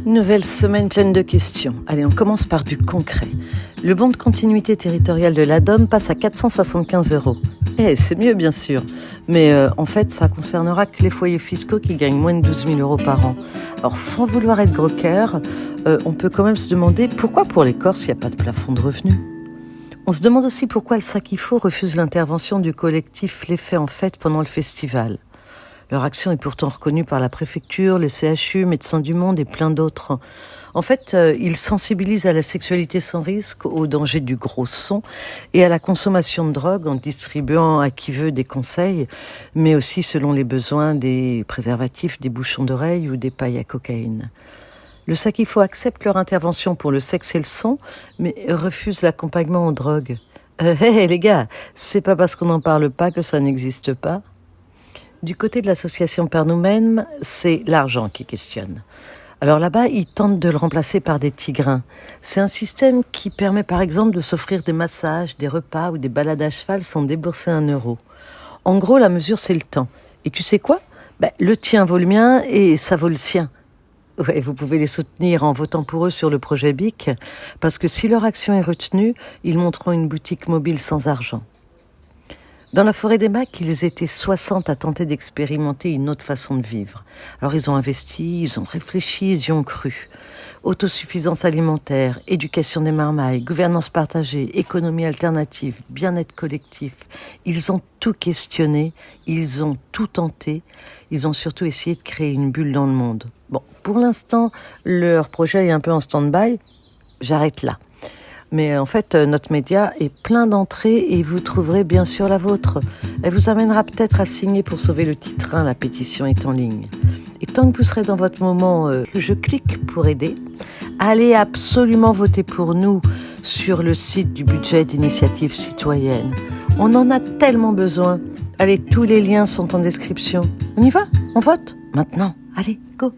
Nouvelle semaine pleine de questions. Allez, on commence par du concret. Le bon de continuité territoriale de l'ADOM passe à 475 €. C'est mieux bien sûr, mais en fait ça concernera que les foyers fiscaux qui gagnent moins de 12 000 € par an. Alors sans vouloir être gros cœur, on peut quand même se demander pourquoi pour les Corses il n'y a pas de plafond de revenus. On se demande aussi pourquoi le Sakifo refuse l'intervention du collectif Les Faits en Fête pendant le festival. Leur action est pourtant reconnue par la préfecture, le CHU, Médecins du Monde et plein d'autres. En fait, ils sensibilisent à la sexualité sans risque, au danger du gros son et à la consommation de drogue en distribuant à qui veut des conseils, mais aussi selon les besoins des préservatifs, des bouchons d'oreilles ou des pailles à cocaïne. Le Sakifo accepte leur intervention pour le sexe et le son, mais refuse l'accompagnement aux drogues. Les gars, c'est pas parce qu'on n'en parle pas que ça n'existe pas. Du côté de l'association Par Nous-mêmes, c'est l'argent qui questionne. Alors là-bas, ils tentent de le remplacer par des tigrins. C'est un système qui permet par exemple de s'offrir des massages, des repas ou des balades à cheval sans débourser 1 €. En gros, la mesure, c'est le temps. Et tu sais quoi ? Le tien vaut le mien et ça vaut le sien. Ouais, vous pouvez les soutenir en votant pour eux sur le projet BIC, parce que si leur action est retenue, ils monteront une boutique mobile sans argent. Dans la forêt des Macs, ils étaient 60 à tenter d'expérimenter une autre façon de vivre. Alors ils ont investi, ils ont réfléchi, ils y ont cru. Autosuffisance alimentaire, éducation des marmailles, gouvernance partagée, économie alternative, bien-être collectif. Ils ont tout questionné, ils ont tout tenté. Ils ont surtout essayé de créer une bulle dans le monde. Bon, pour l'instant, leur projet est un peu en stand-by. J'arrête là. Mais en fait, notre média est plein d'entrées et vous trouverez bien sûr la vôtre. Elle vous amènera peut-être à signer pour sauver le titrin, la pétition est en ligne. Et tant que vous serez dans votre moment je clique pour aider, allez absolument voter pour nous sur le site du budget d'initiative citoyenne. On en a tellement besoin. Allez, tous les liens sont en description. On y va ? On vote ? Maintenant. Allez, go !